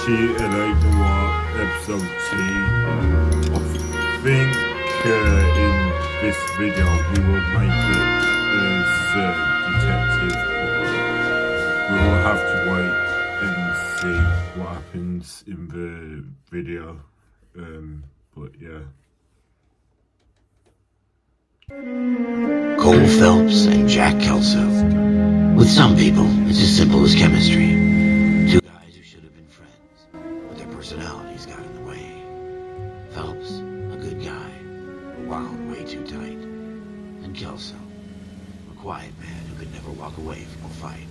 actually, I don't know what episode 2. I think in this video we will make it as detective, but we will have to wait and see what happens in the video. But yeah. Cole Phelps and Jack Kelso. With some people, it's as simple as chemistry. Two guys who should have been friends, but their personalities got in the way. Phelps, a good guy, wound way too tight. And Kelso, a quiet man who could never walk away from a fight.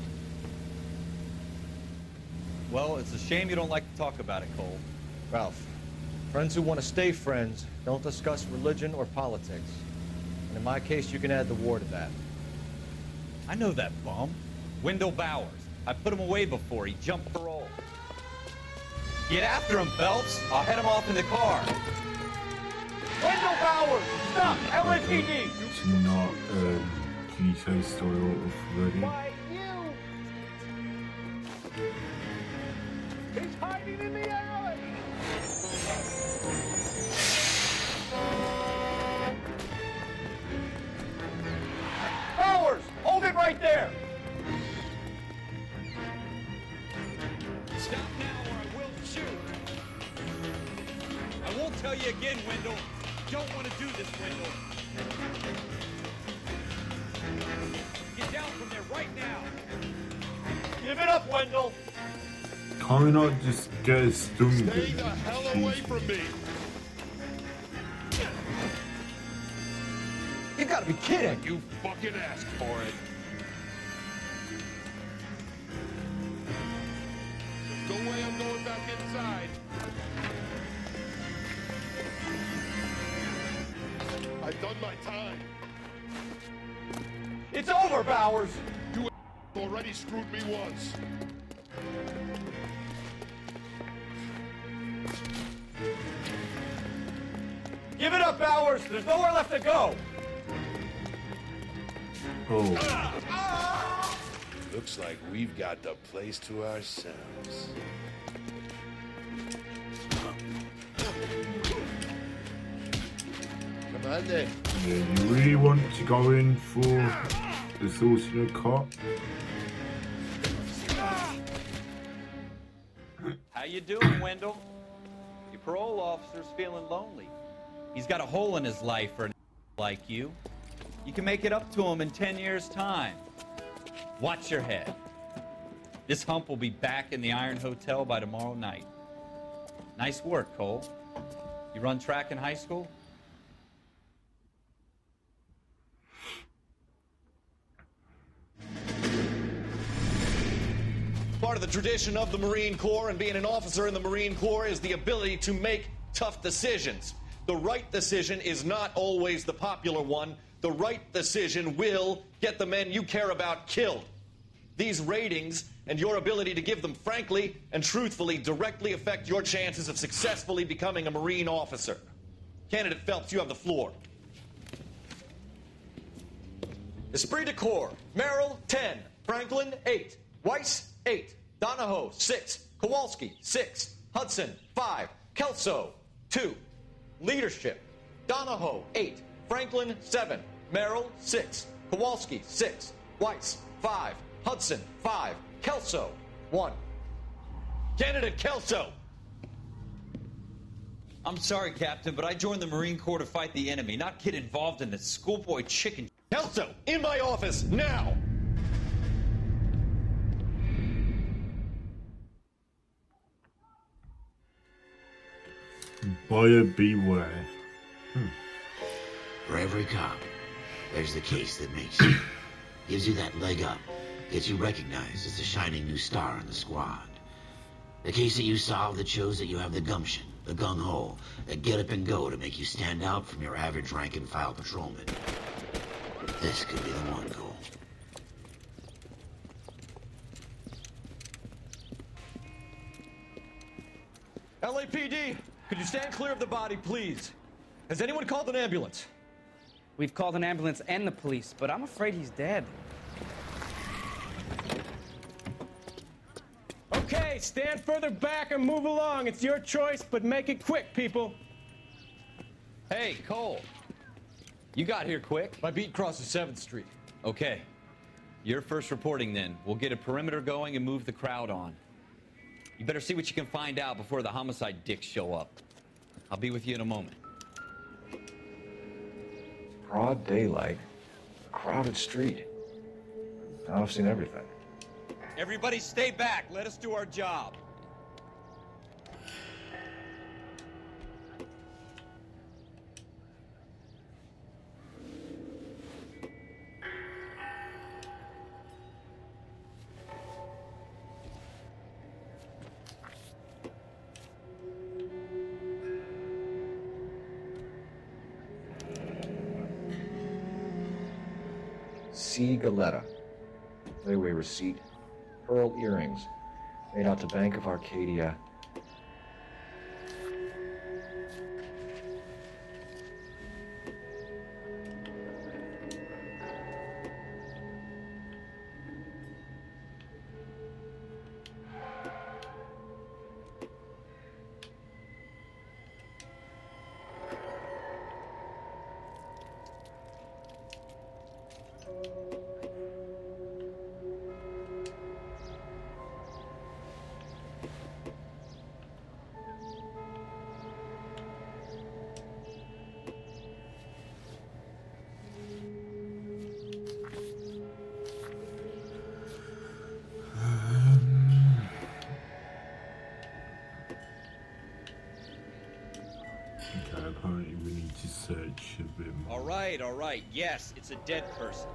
Well, it's a shame you don't like to talk about it, Cole. Ralph, friends who want to stay friends don't discuss religion or politics. And in my case, you can add the war to that. I know that bum. Wendell Bowers. I put him away before. He jumped parole. Get after him, Phelps. I'll head him off in the car. Wendell Bowers! Stop! LAPD! It's not GTA style of ready. Why, you! He's hiding in the alley! Bowers! Hold it right there! Stop now or I will shoot! I won't tell you again, Wendell. Don't want to do this, Wendell. Get down from there right now! Give it up, Wendell! Can we not just get a stun gun? Stay the hell away from me! You gotta be kidding! You fucking asked for it. No way I'm going back inside. I've done my time. It's over, Bowers! You already screwed me once. Give it up, Bowers! There's nowhere left to go! Oh, Looks like we've got the place to ourselves. Come on then. yeah, you really want to go in for the sauce in a cop? How you doing, Wendell? Your parole officer's feeling lonely. He's got a hole in his life for an like you. You can make it up to him in 10 years' time. Watch your head. This hump will be back in the Iron Hotel by tomorrow night. Nice work, Cole. You run track in high school? Part of the tradition of the Marine Corps and being an officer in the Marine Corps is the ability to make tough decisions. The right decision is not always the popular one. The right decision will get the men you care about killed. These ratings and your ability to give them frankly and truthfully directly affect your chances of successfully becoming a Marine officer. Candidate Phelps, you have the floor. Esprit de Corps, Merrill, 10. Franklin, 8. Weiss, 8. Donahoe, 6. Kowalski, 6. Hudson, 5. Kelso, 2. Leadership, Donahoe, 8. Franklin, 7. Merrill, 6. Kowalski, 6. Weiss, 5. Hudson, 5. Kelso, 1. Candidate Kelso. I'm sorry, Captain, but I joined the Marine Corps to fight the enemy, not get involved in the schoolboy chicken. Kelso, in my office, now! Buyer beware. For every cop, there's the case that makes you. Gives you that leg up. Gets you recognized as the shining new star in the squad. The case that you solve that shows that you have the gumption, the gung-ho, that get up and go to make you stand out from your average rank-and-file patrolman. This could be the one, Cole. LAPD, could you stand clear of the body, please? Has anyone called an ambulance? We've called an ambulance and the police, but I'm afraid he's dead. Okay, Hey, stand further back or move along. It's your choice, but make it quick, people. Hey, Cole. You got here quick. My beat crosses 7th Street. Okay. You're first reporting then. We'll get a perimeter going and move the crowd on. You better see what you can find out before the homicide dicks show up. I'll be with you in a moment. Broad daylight, crowded street. Now I've seen everything. Everybody stay back. Let us do our job. C. Galetta. Layaway receipt. Pearl earrings. Made out to Bank of Arcadia. Okay, apparently we need to search a bit more. All right. Yes, it's a dead person.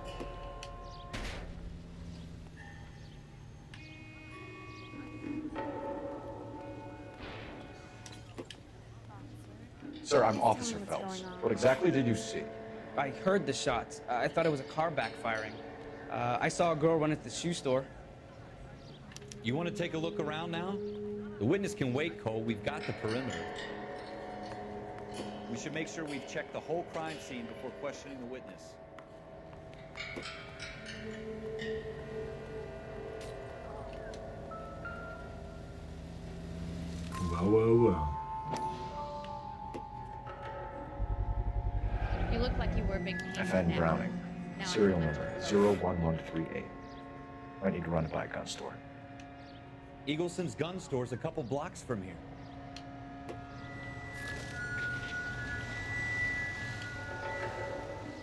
Sir, I'm Officer Phelps. What exactly did you see? I heard the shots. I thought it was a car backfiring. I saw a girl run at the shoe store. You want to take a look around now? The witness can wait, Cole. We've got the perimeter. We should make sure we've checked the whole crime scene before questioning the witness. Well. You look like you were a big fan. FN Browning. Now I Serial remember. number 01138. Might need to run it by a gun store. Eagleson's gun store's a couple blocks from here.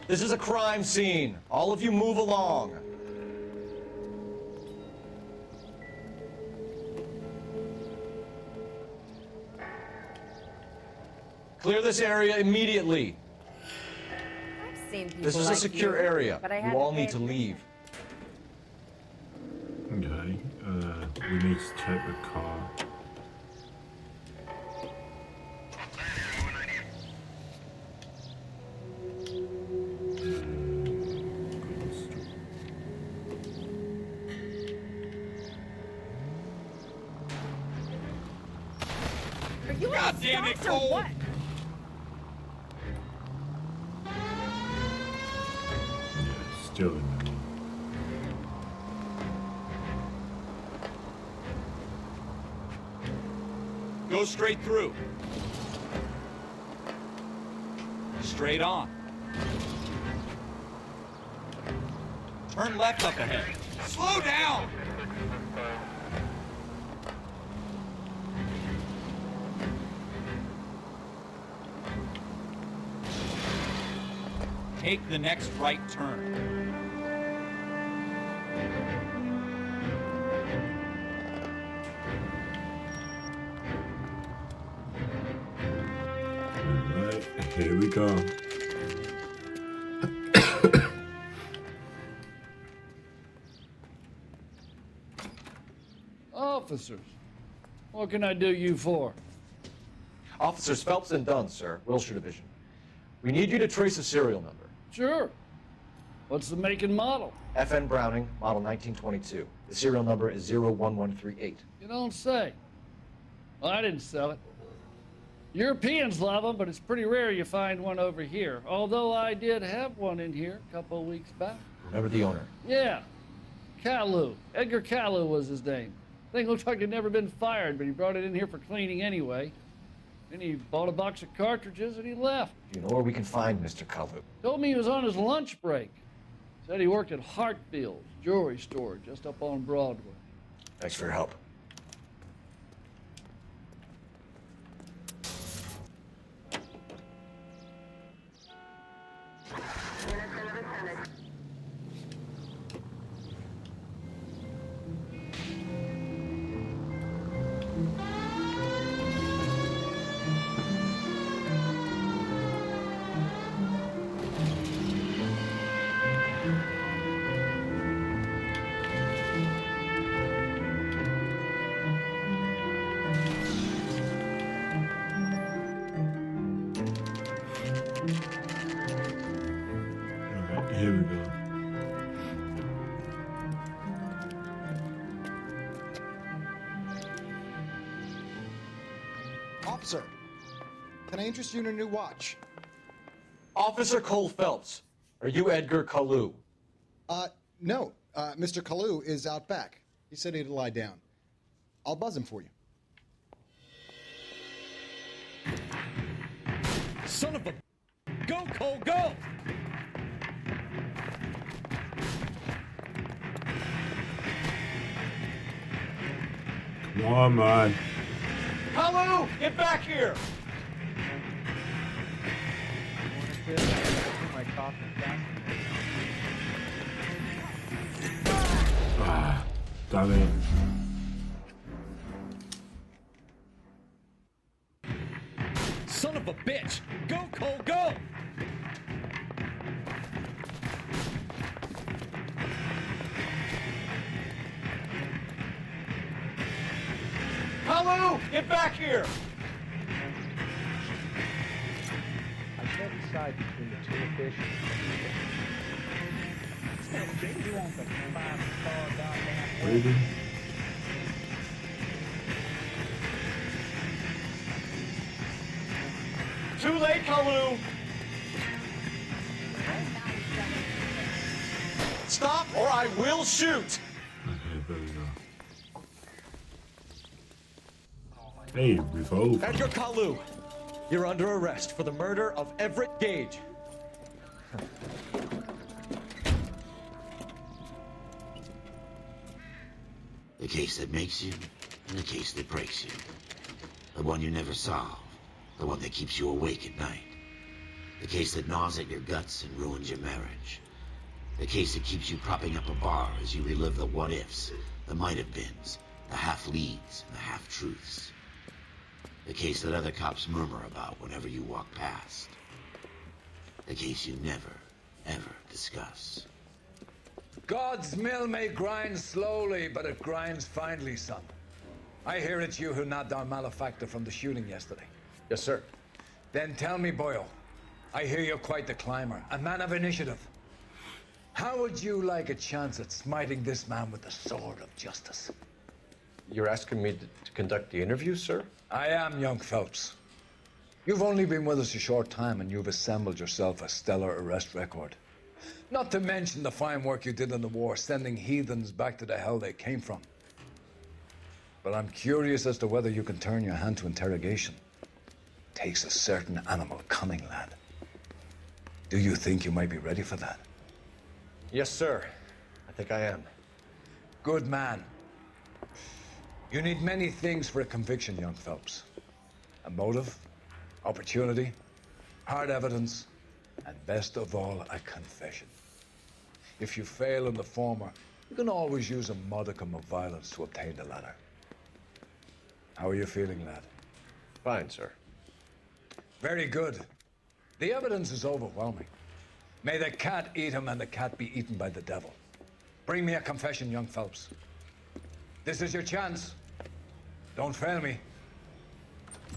This is a crime scene. All of you move along. Clear this area immediately. I've seen people This is a like secure you, area. but I You hadn't all need paid to leave. Okay, we need to check the car. Are you God on damn it, stocks or Cole! what? Yeah, still in the lead. Go straight through. Straight on. Turn left up ahead. Slow down! Take the next right turn. Alright, here we go. Officers, what can I do you for? Officers Phelps and Dunn, sir. Wilshire Division. We need you to trace a serial number. Sure. What's the make and model? FN Browning, model 1922. The serial number is 01138. You don't say. Well, I didn't sell it. Europeans love them, but it's pretty rare you find one over here. Although I did have one in here a couple of weeks back. Remember the owner. Yeah. Caillou. Edgar Caillou was his name. Thing looks like it'd never been fired, but he brought it in here for cleaning anyway. Then he bought a box of cartridges and he left. You know where we can find Mr. Kalu? Told me he was on his lunch break. Said he worked at Hartfield's jewelry store just up on Broadway. Thanks for your help. Here we go. Officer, can I interest you in a new watch? Officer Cole Phelps, are you Edgar Kalu? No. Mr. Kalu is out back. He said he'd lie down. I'll buzz him for you. Son of a... Go, Cole, go! Come on, man. Kalu, get back here! Ah, damn it. Son of a bitch! Go, Cole, go! Kalu, get back here! I can't decide between the tuna fish and Waiting. Too late, Kalu! Stop or I will shoot! Okay, there we go. Hey, revolver. Edgar Kalu, you're under arrest for the murder of Everett Gage. The case that makes you, and the case that breaks you. The one you never solve. The one that keeps you awake at night. The case that gnaws at your guts and ruins your marriage. The case that keeps you propping up a bar as you relive the what-ifs, the might-have-beens, the half-leads, and the half-truths. The case that other cops murmur about whenever you walk past. The case you never, ever discuss. God's mill may grind slowly, but it grinds finely, son. I hear it's you who nabbed our malefactor from the shooting yesterday. Yes, sir. Then tell me, Boyle, I hear you're quite the climber, a man of initiative. How would you like a chance at smiting this man with the sword of justice? You're asking me to conduct the interview, sir? I am, young Phelps. You've only been with us a short time and you've assembled yourself a stellar arrest record. Not to mention the fine work you did in the war, sending heathens back to the hell they came from. But I'm curious as to whether you can turn your hand to interrogation. Takes a certain animal cunning, lad. Do you think you might be ready for that? Yes, sir. I think I am. Good man. You need many things for a conviction, young Phelps. A motive, opportunity, hard evidence, and best of all, a confession. If you fail in the former, you can always use a modicum of violence to obtain the latter. How are you feeling, lad? Fine, sir. Very good. The evidence is overwhelming. May the cat eat him and the cat be eaten by the devil. Bring me a confession, young Phelps. This is your chance. Don't fail me.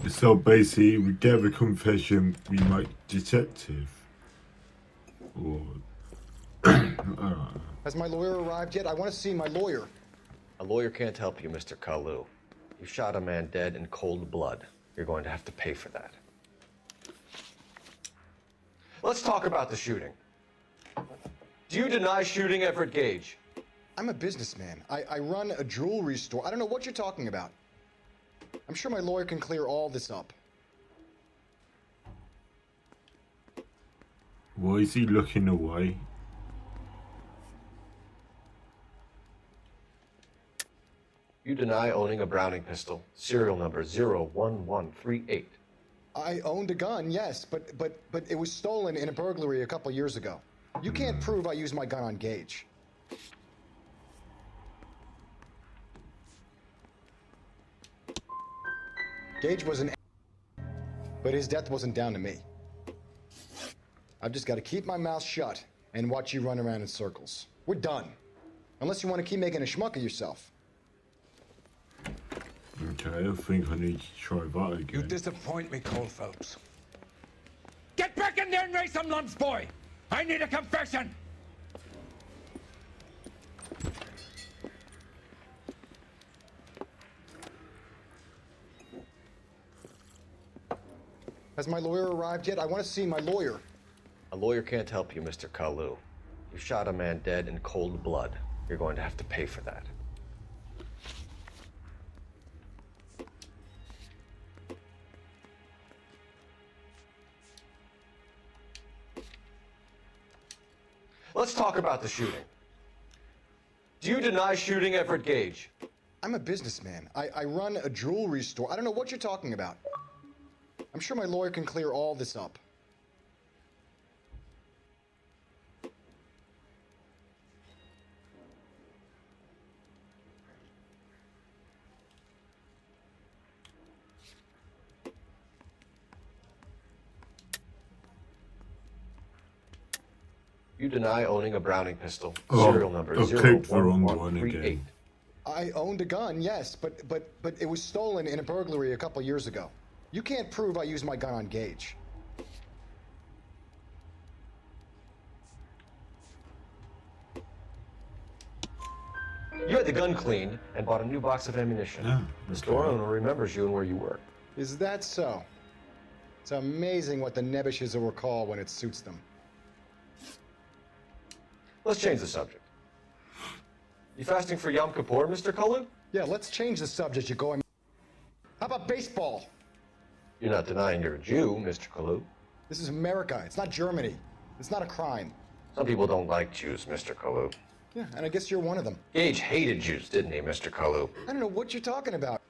So basically, we get a confession, we might detective. Or... Has my lawyer arrived yet? I want to see my lawyer. A lawyer can't help you, Mr. Kalu. You shot a man dead in cold blood. You're going to have to pay for that. Let's talk about the shooting. Do you deny shooting Everett Gage? I'm a businessman. I run a jewelry store. I don't know what you're talking about. I'm sure my lawyer can clear all this up. Why is he looking away? You deny owning a Browning pistol, serial number 01138. I owned a gun, yes, but it was stolen in a burglary a couple years ago. You can't prove I used my gun on Gage. Gage was an but his death wasn't down to me. I've just got to keep my mouth shut and watch you run around in circles. We're done. Unless you want to keep making a schmuck of yourself. Okay, I think I need to try that again. You disappoint me, Cole Phelps. Get back in there and raise some lumps, boy! I need a confession! Has my lawyer arrived yet? I want to see my lawyer. A lawyer can't help you, Mr. Kalu. You shot a man dead in cold blood. You're going to have to pay for that. Let's talk about the shooting. Do you deny shooting Everett Gage? I'm a businessman. I run a jewelry store. I don't know what you're talking about. I'm sure my lawyer can clear all this up. You deny owning a Browning pistol, serial number I clicked the wrong one 01138. again. I owned a gun, yes, but it was stolen in a burglary a couple years ago. You can't prove I used my gun on Gage. You had the gun cleaned and bought a new box of ammunition. Yeah, The store okay. owner remembers you and where you were. Is that so? It's amazing what the nebbishes will recall when it suits them. Let's change the subject. You fasting for Yom Kippur, Mr. Cullen? Yeah, let's change the subject, you go. How about baseball? You're not denying you're a Jew, Mr. Kalu. This is America. It's not Germany. It's not a crime. Some people don't like Jews, Mr. Kalu. Yeah, and I guess you're one of them. Gage hated Jews, didn't he, Mr. Kalu? I don't know what you're talking about.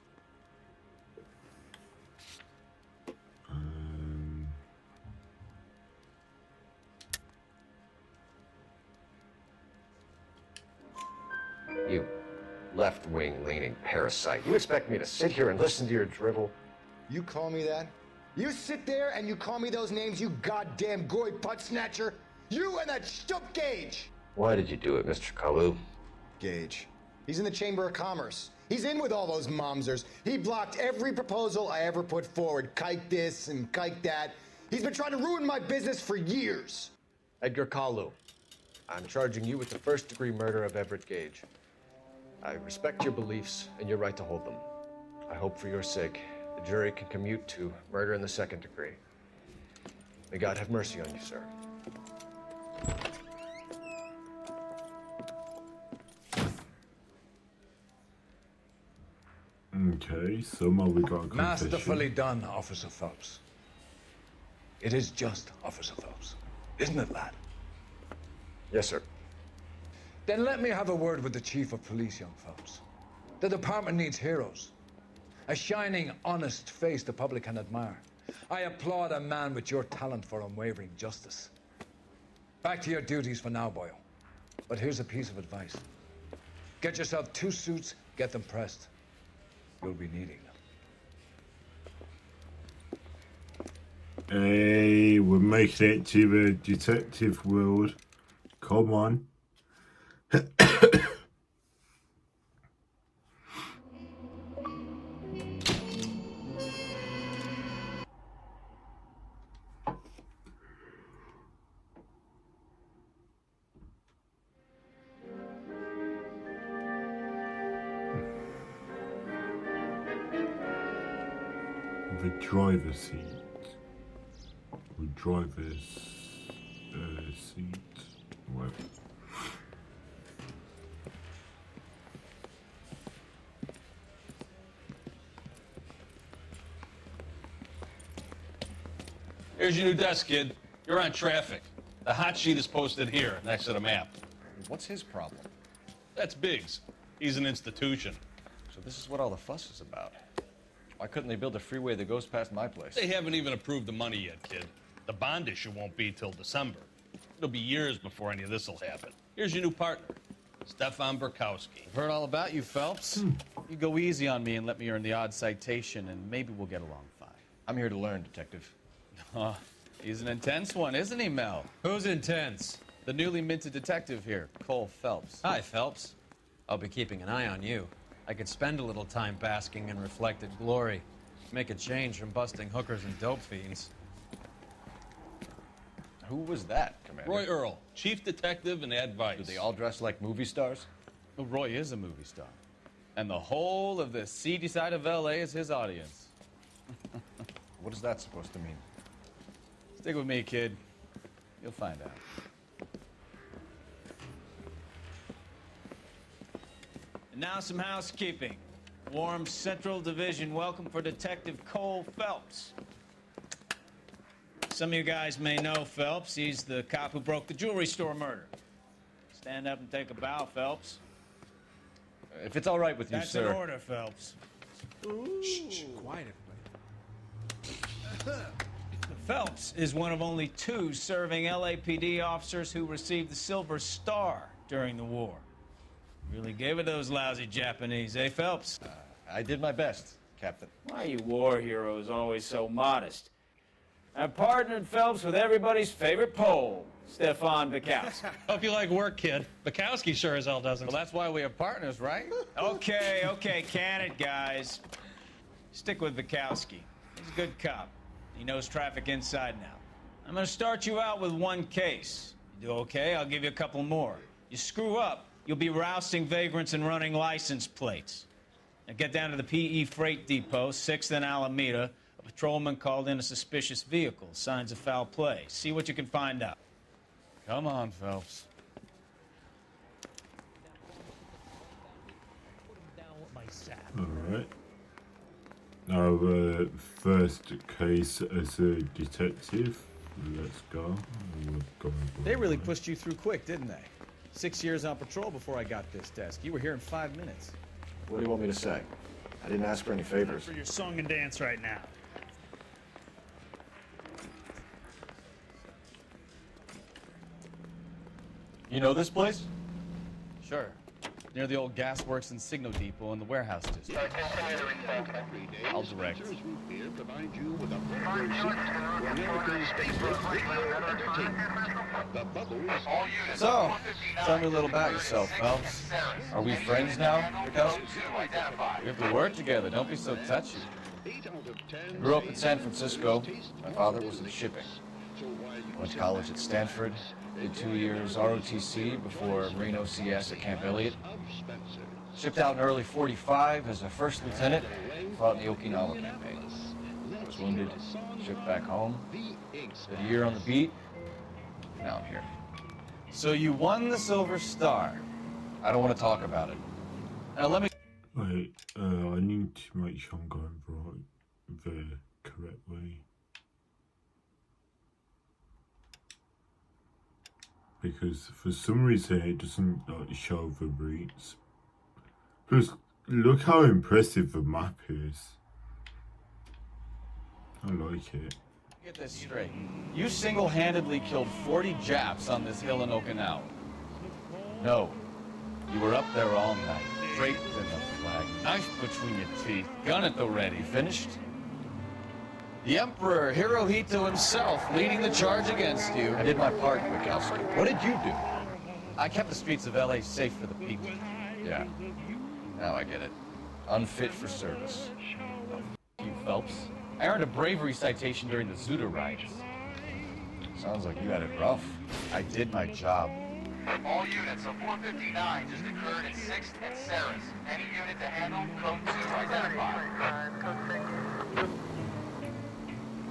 You left-wing leaning parasite. You expect me to sit here and listen to your drivel? You call me that? You sit there and you call me those names, you goddamn goy butt snatcher? You and that stup Gage! Why did you do it, Mr. Kalu? Gage. He's in the Chamber of Commerce. He's in with all those momsers. He blocked every proposal I ever put forward. Kike this and kike that. He's been trying to ruin my business for years. Edgar Kalu, I'm charging you with the first-degree murder of Everett Gage. I respect your beliefs and your right to hold them. I hope for your sake the jury can commute to murder in the second degree. May God have mercy on you, sir. Okay, somehow we got a confession. Masterfully done, Officer Phelps. It is just Officer Phelps, isn't it, lad? Yes, sir. Then let me have a word with the Chief of Police, young Phelps. The department needs heroes. A shining, honest face the public can admire. I applaud a man with your talent for unwavering justice. Back to your duties for now, boyo. But here's a piece of advice. Get yourself 2 suits, get them pressed. You'll be needing them. Hey, we're making it to the detective world. Come on. The driver's seat. The driver's seat. Whatever. Here's your new desk, kid. You're on traffic. The hot sheet is posted here, next to the map. What's his problem? That's Biggs. He's an institution. So this is what all the fuss is about. Why couldn't they build a freeway that goes past my place? They haven't even approved the money yet, kid. The bond issue won't be till December. It'll be years before any of this will happen. Here's your new partner, Stefan Burkowski. I've heard all about you, Phelps. You go easy on me and let me earn the odd citation, and maybe we'll get along fine. I'm here to learn, Detective. Oh, he's an intense one, isn't he, Mel? Who's intense? The newly minted detective here, Cole Phelps. Hi, Phelps. I'll be keeping an eye on you. I could spend a little time basking in reflected glory. Make a change from busting hookers and dope fiends. Who was that, Commander? Roy Earl, chief detective and advice. Do they all dress like movie stars? Well, Roy is a movie star. And the whole of the seedy side of L.A. is his audience. What is that supposed to mean? Stick with me, kid. You'll find out. And now some housekeeping. Warm Central Division welcome for Detective Cole Phelps. Some of you guys may know Phelps. He's the cop who broke the jewelry store murder. Stand up and take a bow, Phelps. If it's all right with you, That's sir. an order, Phelps. Shh, quiet, everybody. Phelps is one of only 2 serving LAPD officers who received the Silver Star during the war. Really gave it those lousy Japanese, eh, Phelps? I did my best, Captain. Why are you war heroes always so modest? I've partnered Phelps with everybody's favorite Pole, Stefan Burkowski. Hope you like work, kid. Bukowski sure as hell doesn't. Well, that's why we have partners, right? Okay, can it, guys. Stick with Bukowski. He's a good cop. He knows traffic inside now. I'm gonna start you out with 1 case. You do okay, I'll give you a couple more. You screw up, you'll be rousting vagrants and running license plates. Now get down to the PE Freight Depot, 6th and Alameda. A patrolman called in a suspicious vehicle, signs of foul play. See what you can find out. Come on, Phelps. Alright. Our first case as a detective. Let's go. They really pushed you through quick, didn't they? 6 years on patrol before I got this desk. You were here in 5 minutes. What do you want me to say? I didn't ask for any favors. For your song and dance right now. You know this place? Sure. Near the old gasworks and signal depot in the warehouse district. I'll direct. So, tell me a little about yourself, Phelps. Are we friends now, Burkowski? We have to work together. Don't be so touchy. I grew up in San Francisco. My father was in shipping. Went to college at Stanford. Did 2 years ROTC before Marine OCS at Camp Elliott. Shipped out in early '45 as a first lieutenant. Fought in the Okinawa campaign. Was wounded. Shipped back home. Did a year on the beat. Now I'm here. So you won the Silver Star. I don't want to talk about it. Now let me... Wait, I need to make sure I'm going the correct way. Because for some reason it doesn't like show the routes. Plus, look how impressive the map is. I like it. Get this straight. You single-handedly killed 40 Japs on this hill in Okinawa. No. You were up there all night, draped in the flag, knife between your teeth, gun at the ready. Finished? The Emperor Hirohito himself leading the charge against you. I did my part, Burkowski. What did you do? I kept the streets of L.A. safe for the people. Yeah. Now I get it. Unfit for service. Oh, you, Phelps. I earned a bravery citation during the Zuda riots. Sounds like you had it rough. I did my job. All units of 459 just occurred at 6th and Sarah's. Any unit to handle, code 2 identified.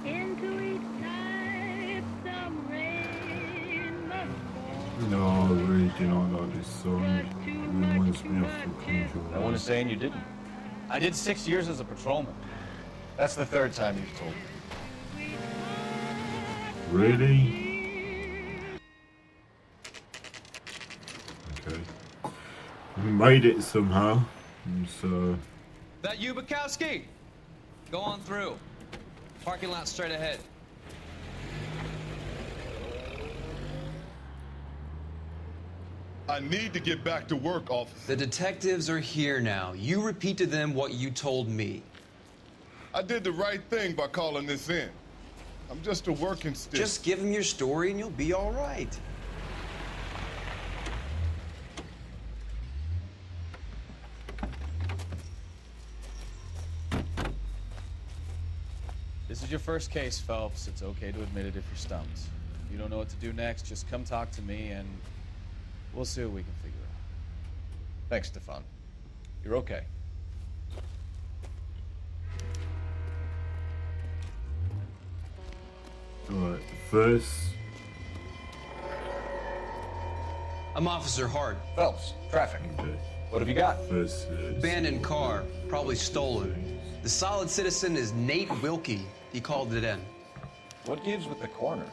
Into each night some rain must No, I really do not like this song. It reminds me of the Conjure. No one is saying you didn't. I did 6 years as a patrolman. That's the 3rd time you've told me. Really? Okay. We made it somehow. So. That you, Bukowski? Go on through. Parking lot straight ahead. I need to get back to work, officer. The detectives are here now. You repeat to them what you told me. I did the right thing by calling this in. I'm just a working stick. Just give them your story and you'll be all right. This is your first case, Phelps. It's okay to admit it if you're stumped. If you don't know what to do next, just come talk to me and we'll see what we can figure out. Thanks, Stefan. You're okay. Alright, first. I'm Officer Hart. Phelps, traffic. Okay. What have you got? First. Abandoned car, probably stolen. The solid citizen is Nate Wilkie. He called it in. What gives with the corner?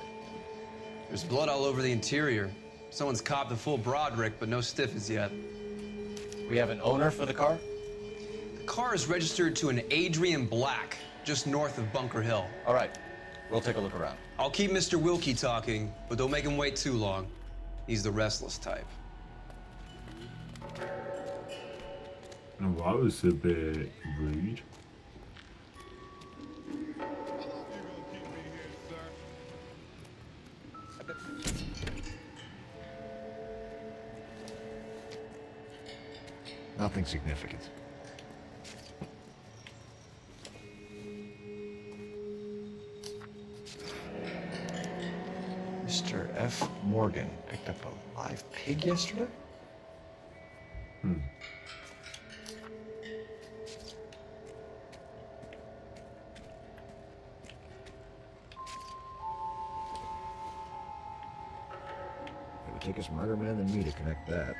There's blood all over the interior. Someone's copped a full Broderick, but no stiffs yet. We have an owner for the car? The car is registered to an Adrian Black, just north of Bunker Hill. All right, we'll take a look around. I'll keep Mr. Wilkie talking, but don't make him wait too long. He's the restless type. Oh, that was a bit rude. Nothing significant. Mr. F. Morgan picked up a live pig yesterday? It would take a smarter man than me to connect that.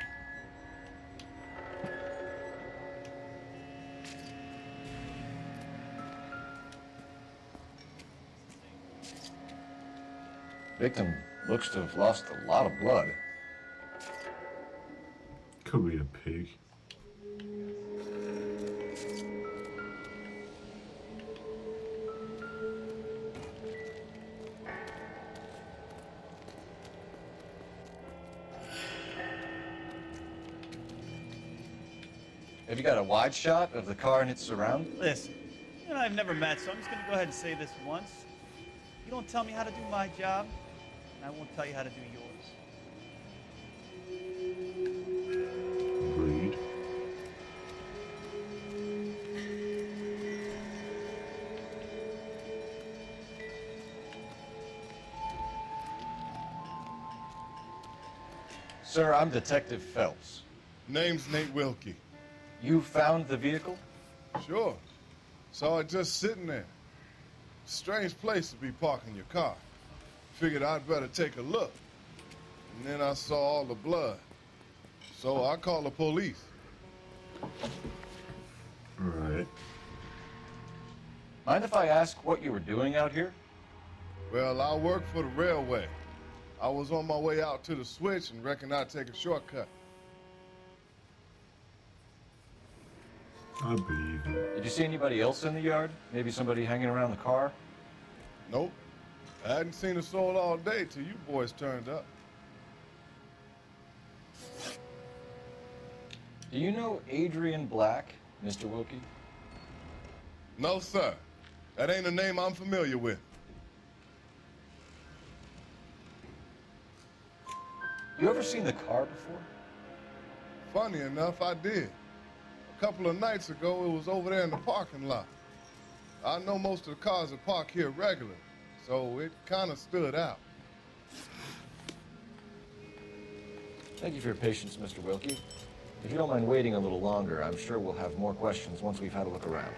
Victim looks to have lost a lot of blood. Could be a pig. Have you got a wide shot of the car and its surround? Listen, you know, I've never met, so I'm just going to go ahead and say this once. You don't tell me how to do my job, and I won't tell you how to do yours. Rude. Sir, I'm Detective Phelps. Name's Nate Wilkie. You found the vehicle? Sure. Saw it just sitting there. Strange place to be parking your car. Figured I'd better take a look. And then I saw all the blood. So I called the police. Right. Mind if I ask what you were doing out here? Well, I work for the railway. I was on my way out to the switch and reckoned I'd take a shortcut. I believe it. Did you see anybody else in the yard? Maybe somebody hanging around the car? Nope. I hadn't seen a soul all day till you boys turned up. Do you know Adrian Black, Mr. Wilkie? No, sir. That ain't a name I'm familiar with. You ever seen the car before? Funny enough, I did. A couple of nights ago, it was over there in the parking lot. I know most of the cars that park here regularly, so it kind of stood out. Thank you for your patience, Mr. Wilkie. If you don't mind waiting a little longer, I'm sure we'll have more questions once we've had a look around.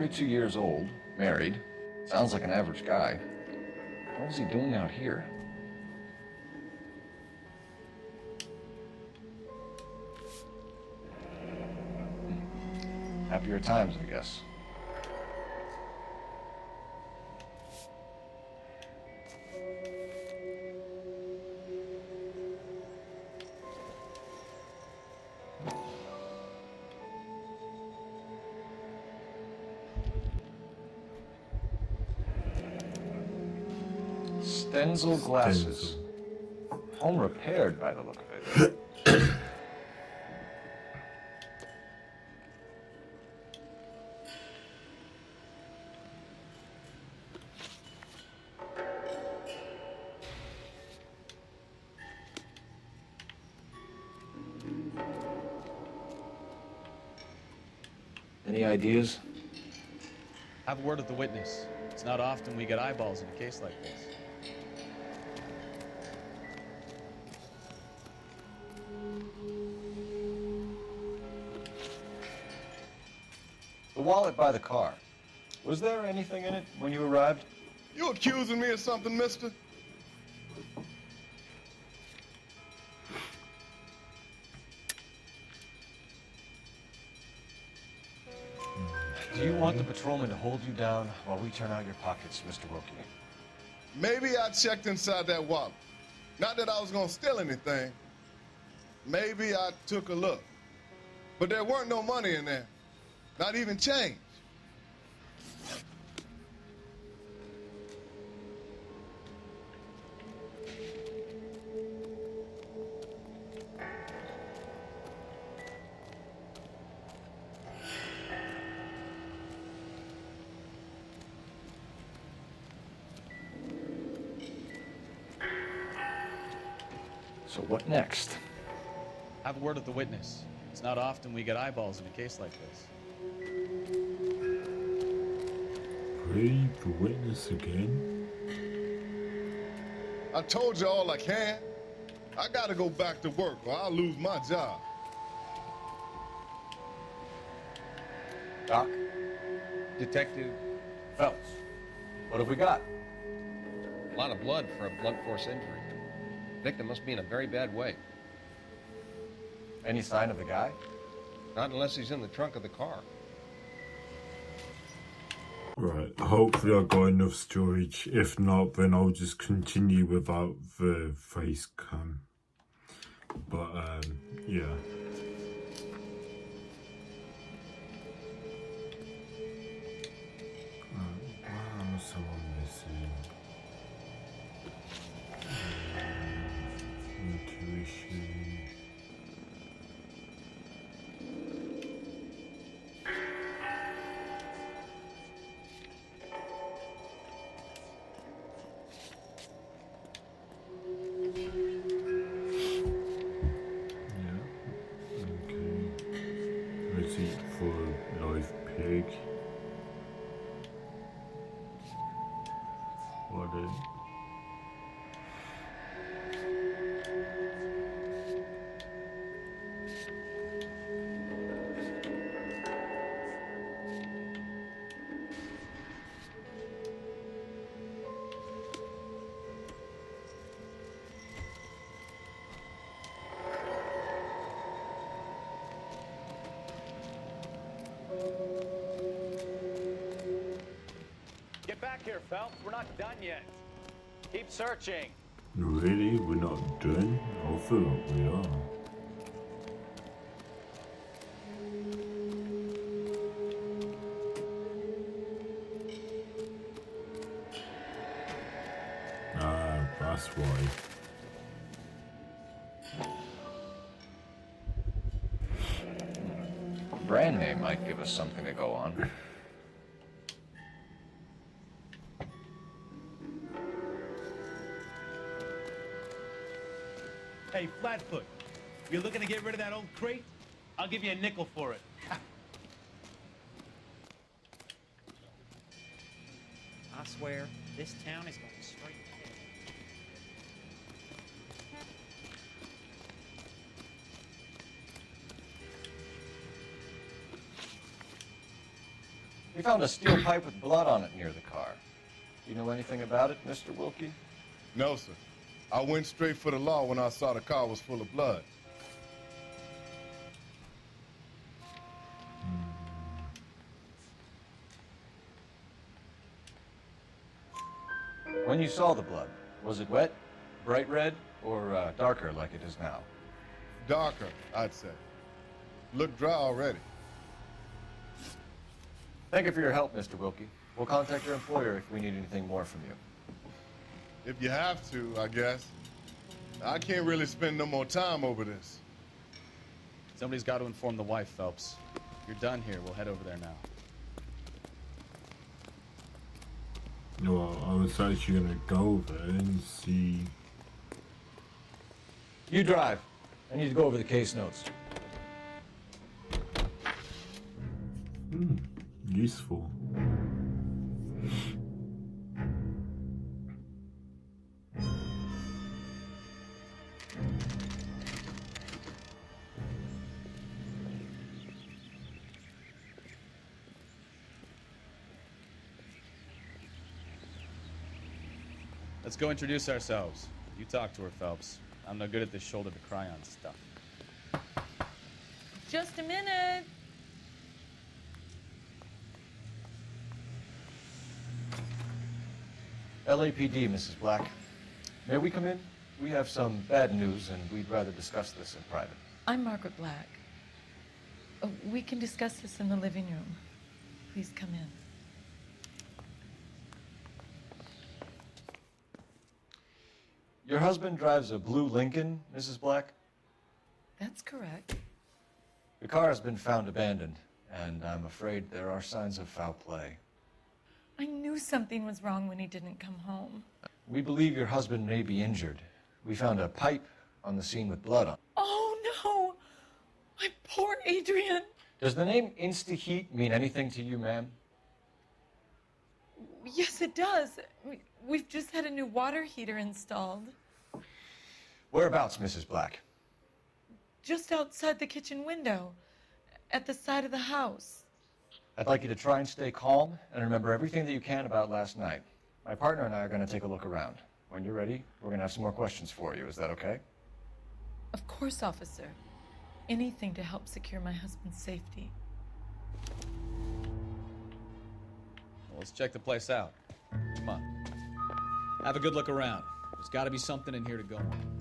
32 years old, married. Sounds like an average guy. What was he doing out here? Happier times, I guess. Stenzel glasses. Home repaired by the look of it. Any ideas? Have a word with the witness. It's not often we get eyeballs in a case like this. The wallet by the car. Was there anything in it when you arrived? You accusing me of something, mister? Do you want the patrolman to hold you down while we turn out your pockets, Mr. Wilkie? Maybe I checked inside that wallet. Not that I was gonna steal anything. Maybe I took a look. But there weren't no money in there. Not even change. So what next? Have a word with the witness. It's not often we get eyeballs in a case like this. Read the witness again. I told you all I can. I gotta go back to work or I'll lose my job. Doc? Detective Phelps. What have we got? A lot of blood for a blunt force injury. Victim must be in a very bad way. Any sign of the guy? Not unless he's in the trunk of the car. Right, hopefully I got enough storage. If not, then I'll just continue without the face cam. But, yeah. Wow, someone missing. Intuition. Receipt for live pig. What is? Get back here, Phelps. We're not done yet. Keep searching. Really? We're not done? I feel like we are. Ah, that's why. Brand name might give us something to go on. Hey, Flatfoot, you looking to get rid of that old crate? I'll give you a nickel for it. I swear, this town is going straight ahead. We found a steel pipe with blood on it near the car. Do you know anything about it, Mr. Wilkie? No, sir. I went straight for the law when I saw the car was full of blood. When you saw the blood, was it wet, bright red, or darker like it is now? Darker, I'd say. Looked dry already. Thank you for your help, Mr. Wilkie. We'll contact your employer if we need anything more from you. If you have to, I guess. I can't really spend no more time over this. Somebody's got to inform the wife, Phelps. You're done here. We'll head over there now. Well, I was actually gonna go there and see. You drive. I need to go over the case notes. Useful. Let's go introduce ourselves. You talk to her, Phelps. I'm no good at this shoulder to cry on stuff. Just a minute. LAPD, Mrs. Black. May we come in? We have some bad news, and we'd rather discuss this in private. I'm Margaret Black. We can discuss this in the living room. Please come in. Your husband drives a blue Lincoln, Mrs. Black? That's correct. The car has been found abandoned, and I'm afraid there are signs of foul play. I knew something was wrong when he didn't come home. We believe your husband may be injured. We found a pipe on the scene with blood on it. Oh, no! My poor Adrian! Does the name Insta-Heat mean anything to you, ma'am? Yes, it does. We've just had a new water heater installed. Whereabouts, Mrs. Black? Just outside the kitchen window, at the side of the house. I'd like you to try and stay calm and remember everything that you can about last night. My partner and I are going to take a look around. When you're ready, we're going to have some more questions for you. Is that okay? Of course, officer. Anything to help secure my husband's safety. Well, let's check the place out. Come on. Have a good look around. There's got to be something in here to go on.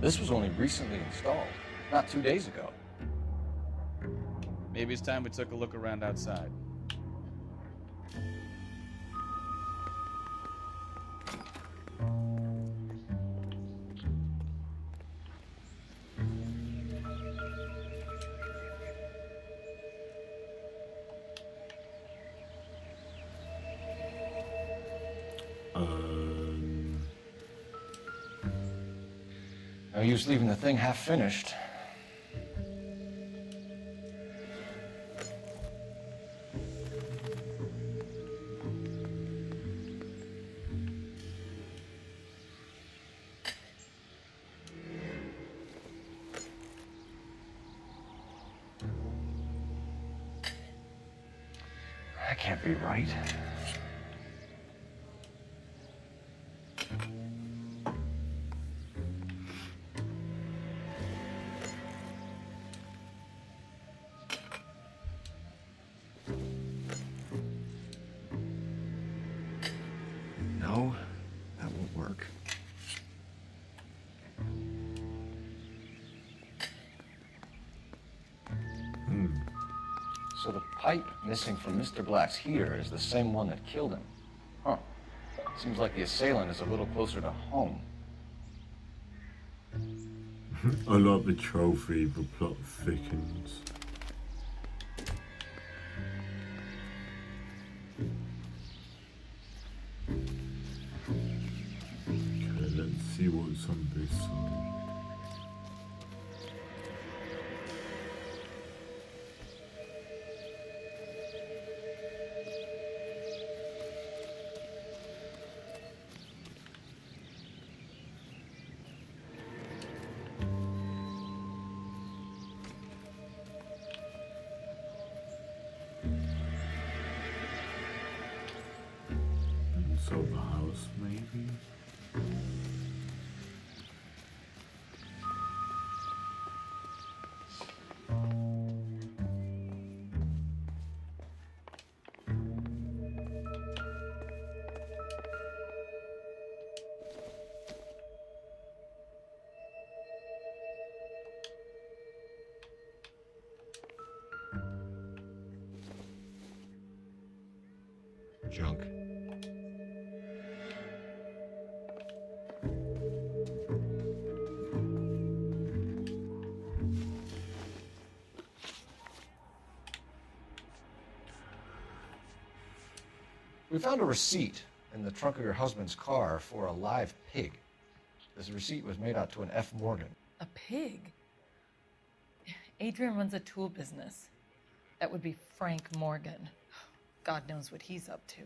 This was only recently installed, not 2 days ago. Maybe it's time we took a look around outside. No use leaving the thing half finished. That can't be right. No, that won't work. So the pipe missing from Mr. Black's heater is the same one that killed him. Huh. Seems like the assailant is a little closer to home. I like the trophy, the plot thickens. Okay, let's see what's on this side. So the house, maybe? Junk. We found a receipt in the trunk of your husband's car for a live pig. This receipt was made out to an F. Morgan. A pig? Adrian runs a tool business. That would be Frank Morgan. God knows what he's up to.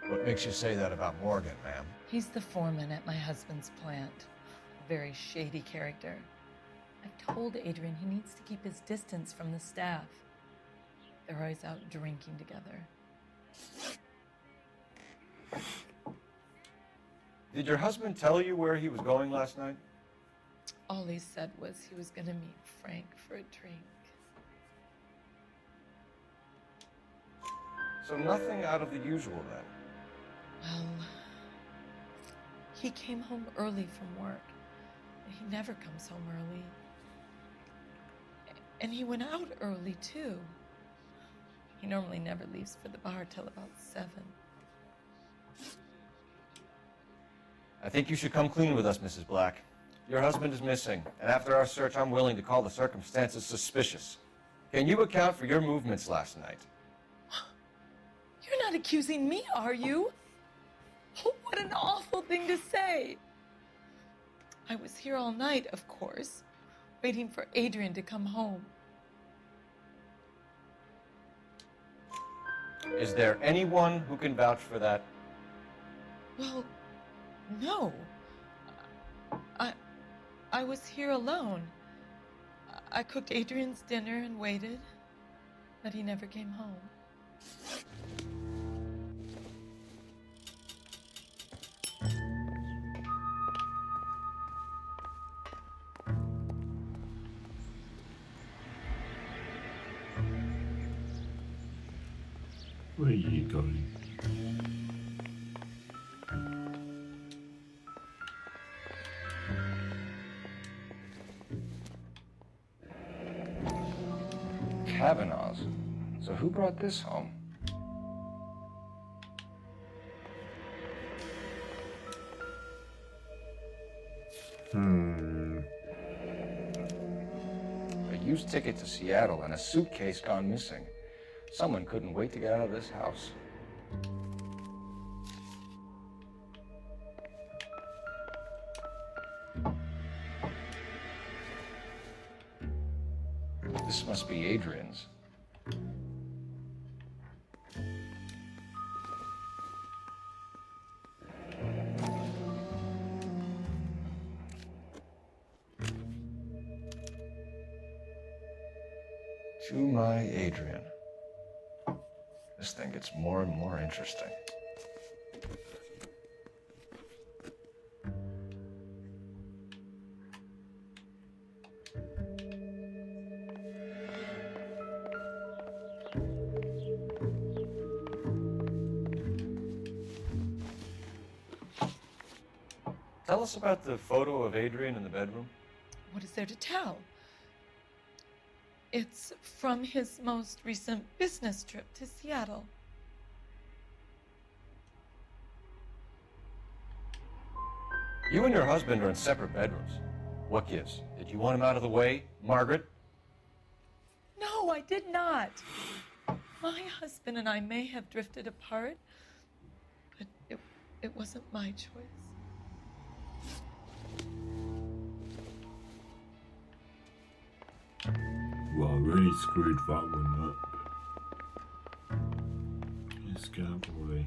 What makes you say that about Morgan, ma'am? He's the foreman at my husband's plant. A very shady character. I've told Adrian he needs to keep his distance from the staff. They're always out drinking together. Did your husband tell you where he was going last night? All he said was he was gonna meet Frank for a drink. So nothing out of the usual then? Well, he came home early from work. He never comes home early. And he went out early, too. He normally never leaves for the bar till about 7. I think you should come clean with us, Mrs. Black. Your husband is missing, and after our search, I'm willing to call the circumstances suspicious. Can you account for your movements last night? You're not accusing me, are you? Oh, what an awful thing to say. I was here all night, of course, waiting for Adrian to come home. Is there anyone who can vouch for that? Well, no. I was here alone. I cooked Adrian's dinner and waited, but he never came home. Where are you going? Kavanaugh's. So who brought this home? A used ticket to Seattle and a suitcase gone missing. Someone couldn't wait to get out of this house. This must be Adrian's. To my Adrian. This thing gets more and more interesting. Tell us about the photo of Adrian in the bedroom. What is there to tell? It's from his most recent business trip to Seattle. You and your husband are in separate bedrooms. What gives? Did you want him out of the way, Margaret? No, I did not. My husband and I may have drifted apart, but it wasn't my choice. Well, I really screwed that one up. Let's go, boy.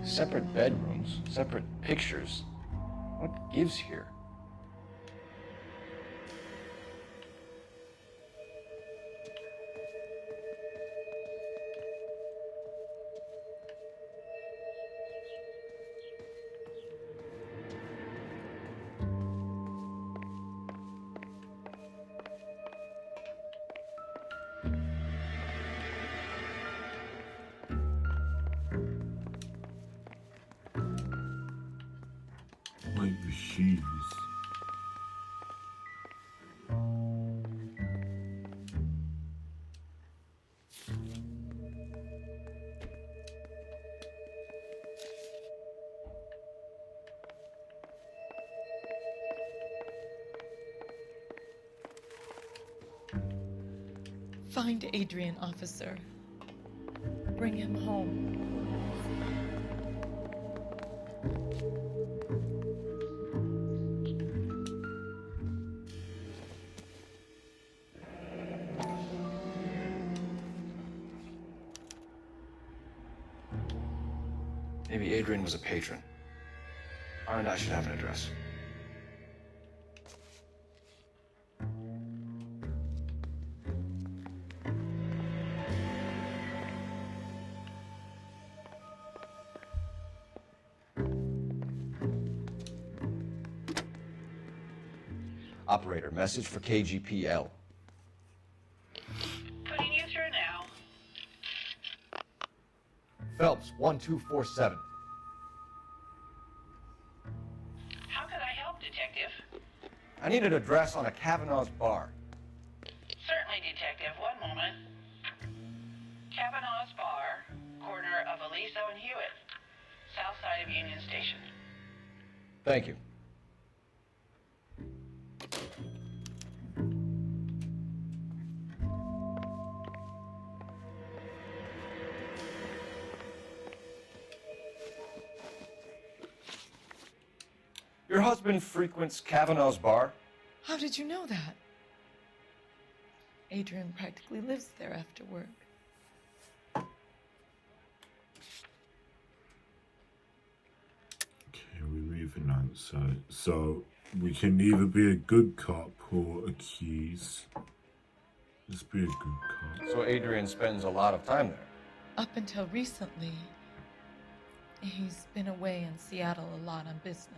Separate bedrooms, separate pictures. What gives here? Like the shoes. Find Adrian, officer. Bring him home. Maybe Adrian was a patron. And I should have an address. Operator, message for KGPL. Putting you through now. Phelps, 1247. How can I help, Detective? I need an address on a Kavanaugh's bar. Certainly, Detective. One moment. Kavanaugh's Bar, corner of Aliso and Hewitt, south side of Union Station. Thank you. Your husband frequents Kavanaugh's bar? How did you know that? Adrian practically lives there after work. Okay, we're moving on. So we can either be a good cop or accuse. Let's be a good cop. So Adrian spends a lot of time there. Up until recently, he's been away in Seattle a lot on business.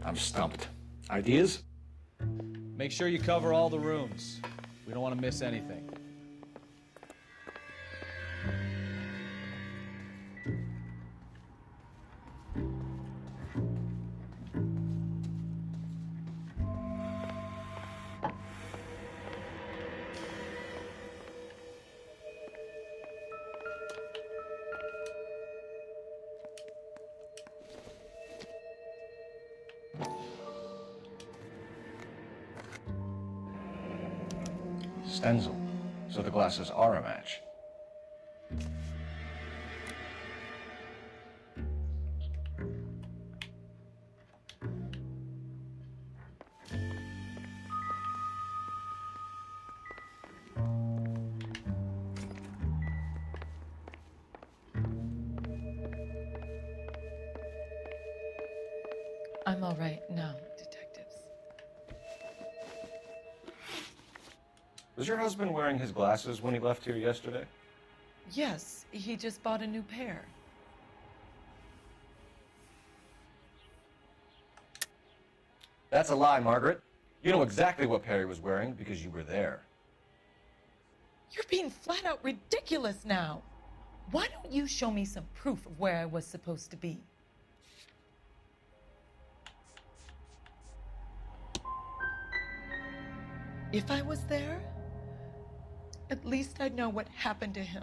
I'm stumped. Ideas? Make sure you cover all the rooms. We don't want to miss anything. Stenzel. So the glasses are a match. I'm all right now, detectives. Was your husband wearing his glasses when he left here yesterday? Yes, he just bought a new pair. That's a lie, Margaret. You know exactly what Perry was wearing because you were there. You're being flat out ridiculous now. Why don't you show me some proof of where I was supposed to be? If I was there, at least I'd know what happened to him.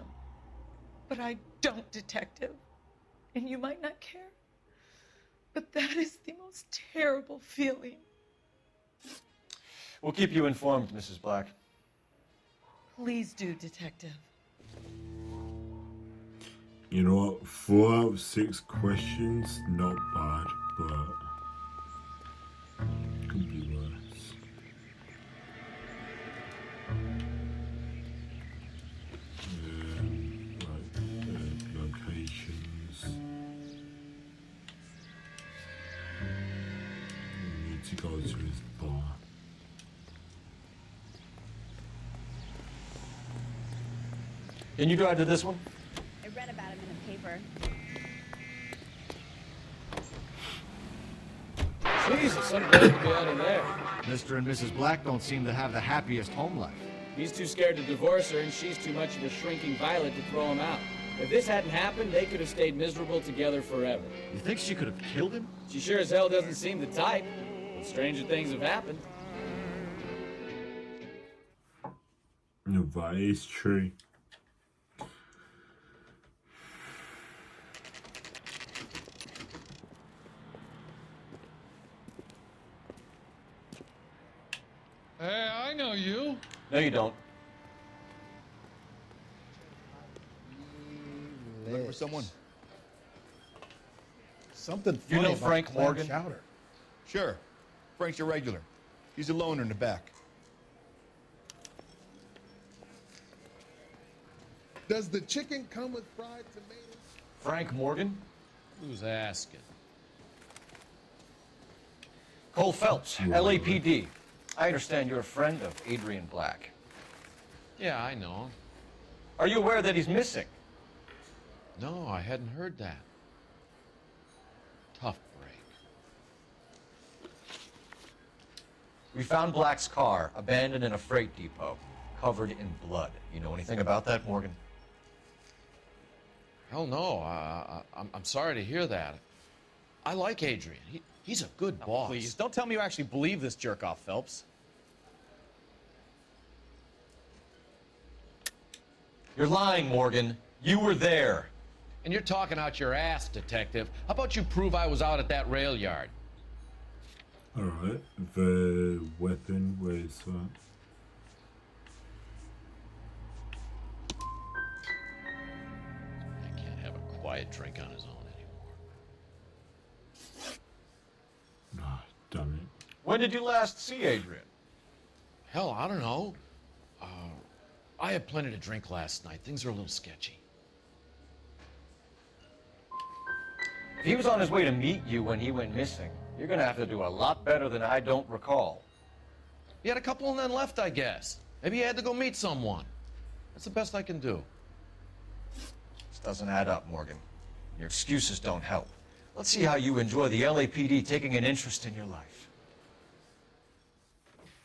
But I don't, Detective. And you might not care, but that is the most terrible feeling. We'll keep you informed, Mrs. Black. Please do, Detective. You know what? 4 out of 6 questions, not bad, but could be worse. Locations. We need to go to his bar. Can you drive to this one? I read about him in the paper. Jesus, I'm glad to be out of there. Mr. and Mrs. Black don't seem to have the happiest home life. He's too scared to divorce her, and she's too much of a shrinking violet to throw him out. If this hadn't happened, they could have stayed miserable together forever. You think she could have killed him? She sure as hell doesn't seem the type. But stranger things have happened. No, that is true. Hey, I know you. No, you don't. Looking for someone? Something You funny know about Frank clam Morgan? chowder. Sure. Frank's a regular. He's a loner in the back. Does the chicken come with fried tomatoes? Frank Morgan? Who's asking? Cole Phelps, LAPD. I understand you're a friend of Adrian Black. Yeah, I know. Are you aware that he's missing? No, I hadn't heard that. Tough break. We found Black's car, abandoned in a freight depot, covered in blood. You know anything about that, Morgan? Hell no. I'm sorry to hear that. I like Adrian. He's a good boss. Please, don't tell me you actually believe this jerk-off, Phelps. You're lying, Morgan. You were there. And you're talking out your ass, Detective. How about you prove I was out at that rail yard? Alright, the weapon, where's that? I can't have a quiet drink on his own anymore. Ah, damn it. When did you last see Adrian? Hell, I don't know. I had plenty to drink last night. Things are a little sketchy. If he was on his way to meet you when he went missing, you're gonna have to do a lot better than I don't recall. He had a couple and then left, I guess. Maybe he had to go meet someone. That's the best I can do. This doesn't add up, Morgan. Your excuses don't help. Let's see how you enjoy the LAPD taking an interest in your life.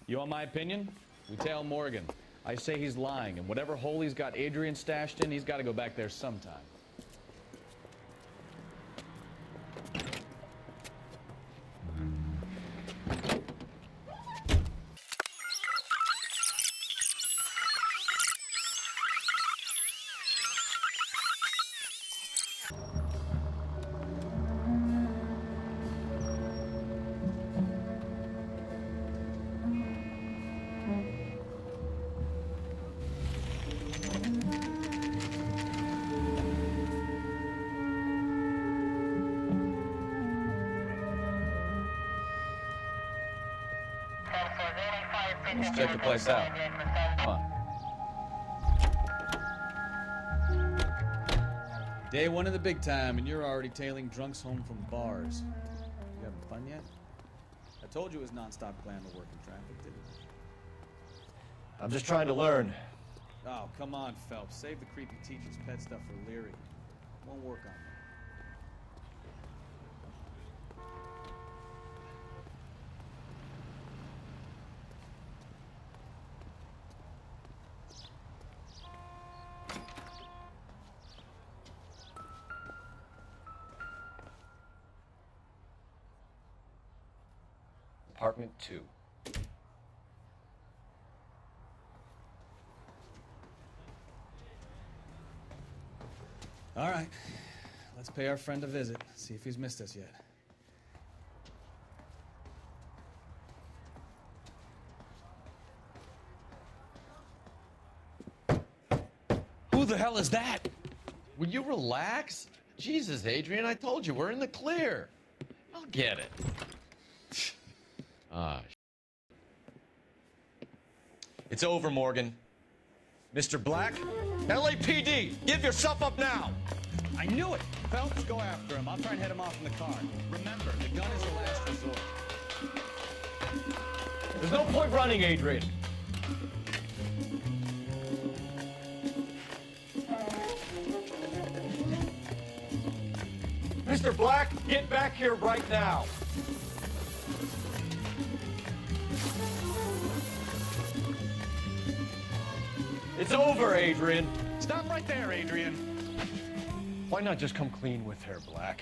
You want my opinion? We tail Morgan. I say he's lying, and whatever hole he's got Adrian stashed in, he's got to go back there sometime. Let's check the place out. Come on. Day one of the big time, and you're already tailing drunks home from bars. You having fun yet? I told you it was non-stop glamour work in traffic, didn't I'm just trying to learn. Oh, come on, Phelps. Save the creepy teacher's pet stuff for Leary. Won't work on me. Apartment 2. All right. Let's pay our friend a visit. See if he's missed us yet. Who the hell is that? Will you relax? Jesus, Adrian, I told you, we're in the clear. I'll get it. It's over, Morgan. Mr. Black? LAPD, give yourself up now! I knew it! Phelps, go after him. I'll try and head him off in the car. Remember, the gun is the last resort. There's no point running, Adrian. Mr. Black, get back here right now. It's over, Adrian. Stop right there, Adrian. Why not just come clean with her, Black?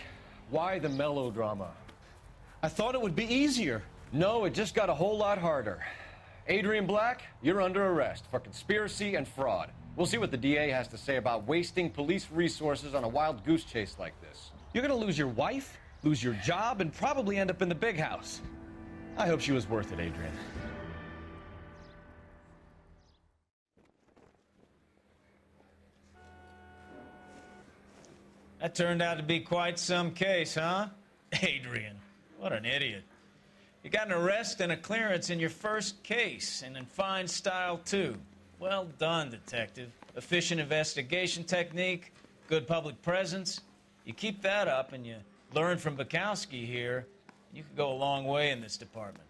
Why the melodrama? I thought it would be easier. No, it just got a whole lot harder. Adrian Black, you're under arrest for conspiracy and fraud. We'll see what the DA has to say about wasting police resources on a wild goose chase like this. You're gonna lose your wife, lose your job, and probably end up in the big house. I hope she was worth it, Adrian. That turned out to be quite some case, huh? Adrian, what an idiot. You got an arrest and a clearance in your first case, and in fine style, too. Well done, detective. Efficient investigation technique, good public presence. You keep that up and you learn from Bukowski here, you could go a long way in this department.